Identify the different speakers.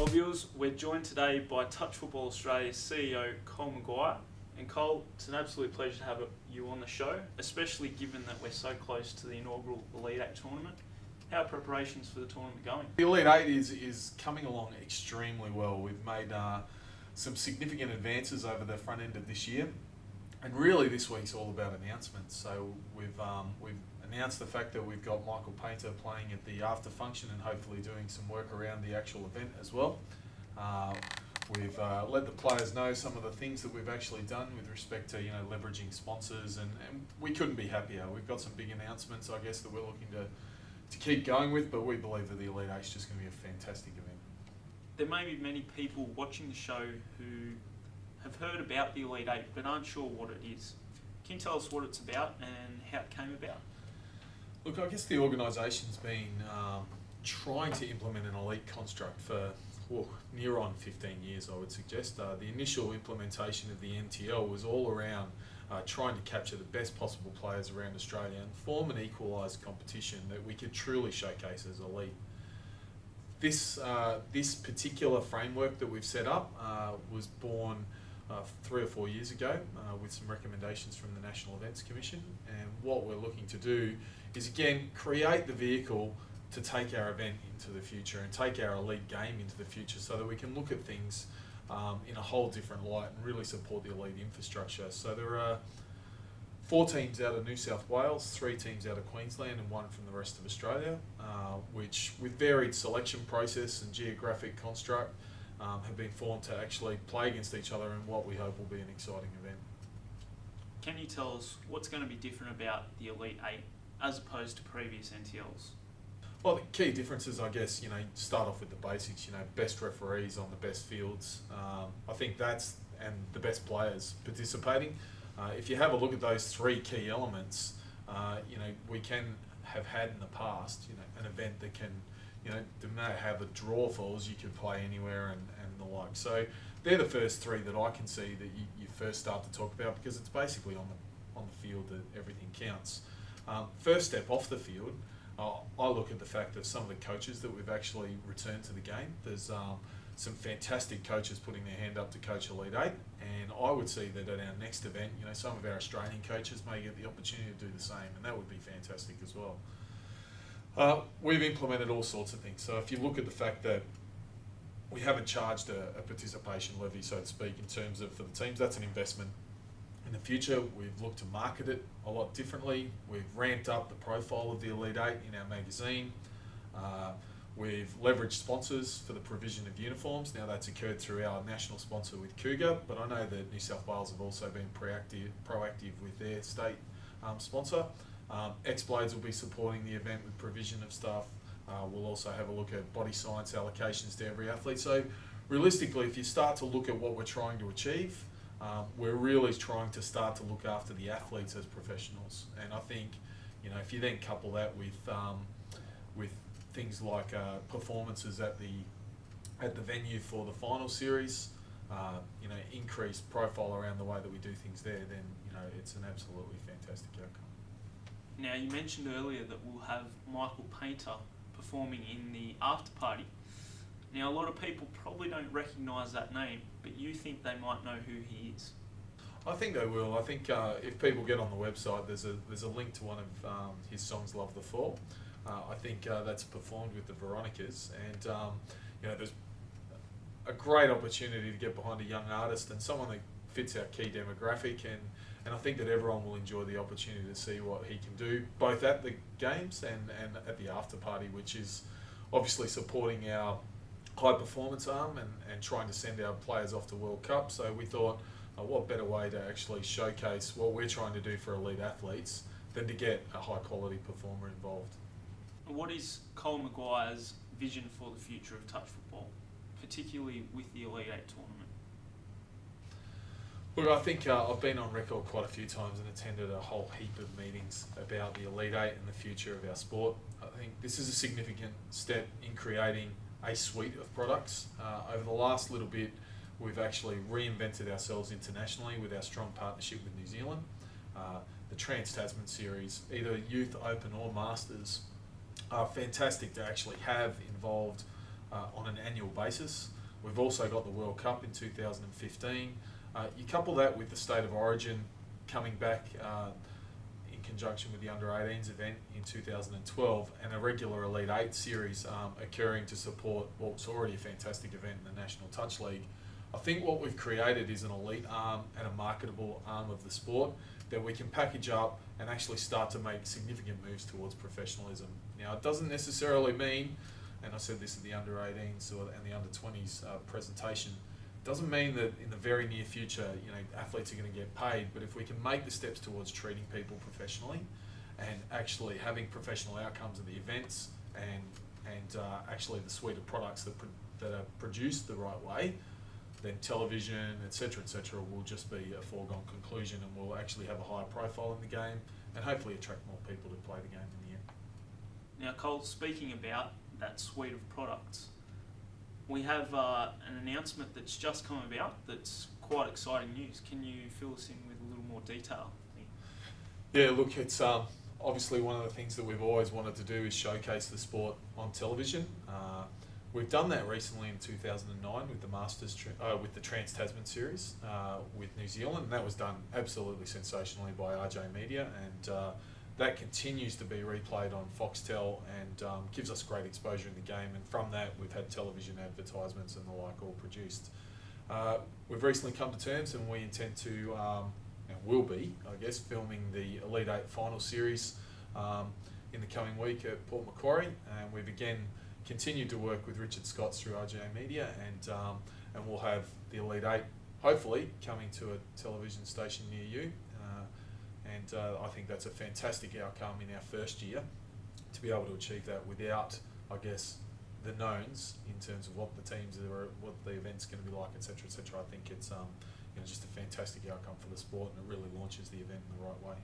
Speaker 1: Well, viewers, we're joined today by Touch Football Australia's CEO, Colm Maguire. And Cole, it's an absolute pleasure to have you on the show, especially given that we're so close to the inaugural Elite 8 tournament. How are preparations for the tournament going?
Speaker 2: The Elite 8 is coming along extremely well. We've made some significant advances over the front end of this year. And really this week's all about announcements. So we've announced the fact that we've got Michael Paynter playing at the after function and hopefully doing some work around the actual event as well. We've let the players know some of the things that we've actually done with respect to leveraging sponsors, and we couldn't be happier. We've got some big announcements, I guess, that we're looking to keep going with, but we believe that the Elite 8 is just going to be a fantastic event.
Speaker 1: There may be many people watching the show who have heard about the Elite 8 but aren't sure what it is. Can you tell us what it's about and how it came about?
Speaker 2: Look, I guess the organisation's been trying to implement an elite construct for near on 15 years, I would suggest. The initial implementation of the NTL was all around trying to capture the best possible players around Australia and form an equalised competition that we could truly showcase as elite. This particular framework that we've set up was born 3 or 4 years ago with some recommendations from the National Events Commission, and what we're looking to do is again create the vehicle to take our event into the future and take our elite game into the future so that we can look at things in a whole different light and really support the elite infrastructure. So there are 4 teams out of New South Wales, 3 teams out of Queensland and 1 from the rest of Australia, which with varied selection process and geographic construct have been formed to actually play against each other in what we hope will be an exciting event.
Speaker 1: Can you tell us what's going to be different about the Elite 8 as opposed to previous NTLs?
Speaker 2: Well, the key differences, I guess, start off with the basics, best referees on the best fields. I think and the best players participating. If you have a look at those 3 key elements, we can have had in the past, an event that can, no matter how the draw falls, you could play anywhere and the like. So they're the first 3 that I can see that you first start to talk about, because it's basically on the field that everything counts. First step off the field, I look at the fact that some of the coaches that we've actually returned to the game. There's some fantastic coaches putting their hand up to coach Elite 8, and I would see that at our next event, some of our Australian coaches may get the opportunity to do the same, and that would be fantastic as well. We've implemented all sorts of things. So if you look at the fact that we haven't charged a participation levy, so to speak, in terms of for the teams, that's an investment in the future. We've looked to market it a lot differently. We've ramped up the profile of the Elite 8 in our magazine. We've leveraged sponsors for the provision of uniforms. Now that's occurred through our national sponsor with Cougar, but I know that New South Wales have also been proactive with their state sponsor. X-Blades will be supporting the event with provision of stuff. We'll also have a look at body science allocations to every athlete. So realistically, if you start to look at what we're trying to achieve, we're really trying to start to look after the athletes as professionals. And I think, if you then couple that with things like performances at the venue for the final series, increased profile around the way that we do things there, then it's an absolutely fantastic outcome.
Speaker 1: Now, you mentioned earlier that we'll have Michael Paynter performing in the after party. Now, a lot of people probably don't recognise that name, but you think they might know who he is.
Speaker 2: I think they will. I think if people get on the website, there's a link to one of his songs, "Love the Fall." I think that's performed with the Veronicas, and there's a great opportunity to get behind a young artist and someone that fits our key demographic, and I think that everyone will enjoy the opportunity to see what he can do, both at the games and at the after party, which is obviously supporting our high performance arm and trying to send our players off to World Cup. So we thought, what better way to actually showcase what we're trying to do for elite athletes than to get a high quality performer involved.
Speaker 1: What is Colm Maguire's vision for the future of touch football, particularly with the Elite 8 tournament?
Speaker 2: Look, I think I've been on record quite a few times and attended a whole heap of meetings about the Elite 8 and the future of our sport. I think this is a significant step in creating a suite of products. Over the last little bit, we've actually reinvented ourselves internationally with our strong partnership with New Zealand. The Trans-Tasman series, either Youth Open or Masters, are fantastic to actually have involved on an annual basis. We've also got the World Cup in 2015. You couple that with the State of Origin coming back in conjunction with the Under-18s event in 2012 and a regular Elite 8 series occurring to support what's already a fantastic event in the National Touch League. I think what we've created is an elite arm and a marketable arm of the sport that we can package up and actually start to make significant moves towards professionalism. Now, it doesn't necessarily mean, and I said this at the Under-18s and the Under-20s presentation, it doesn't mean that in the very near future, athletes are going to get paid, but if we can make the steps towards treating people professionally and actually having professional outcomes at the events and actually the suite of products that are produced the right way, then television, etc., will just be a foregone conclusion, and we'll actually have a higher profile in the game and hopefully attract more people to play the game in the end.
Speaker 1: Now, Cole, speaking about that suite of products, we have an announcement that's just come about that's quite exciting news. Can you fill us in with a little more detail?
Speaker 2: Yeah, look, it's obviously one of the things that we've always wanted to do is showcase the sport on television. We've done that recently in 2009 with the Masters, with the Trans-Tasman series with New Zealand, and that was done absolutely sensationally by RJ Media, and that continues to be replayed on Foxtel and gives us great exposure in the game, and from that we've had television advertisements and the like all produced. We've recently come to terms and we intend to, and will be, I guess, filming the Elite 8 final series in the coming week at Port Macquarie, and we've again continued to work with Richard Scotts through RGA Media, and we'll have the Elite 8 hopefully coming to a television station near you, and I think that's a fantastic outcome in our first year to be able to achieve that without, I guess, the knowns in terms of what the teams are, what the event's going to be like, etc., etc. I think it's just a fantastic outcome for the sport, and it really launches the event in the right way.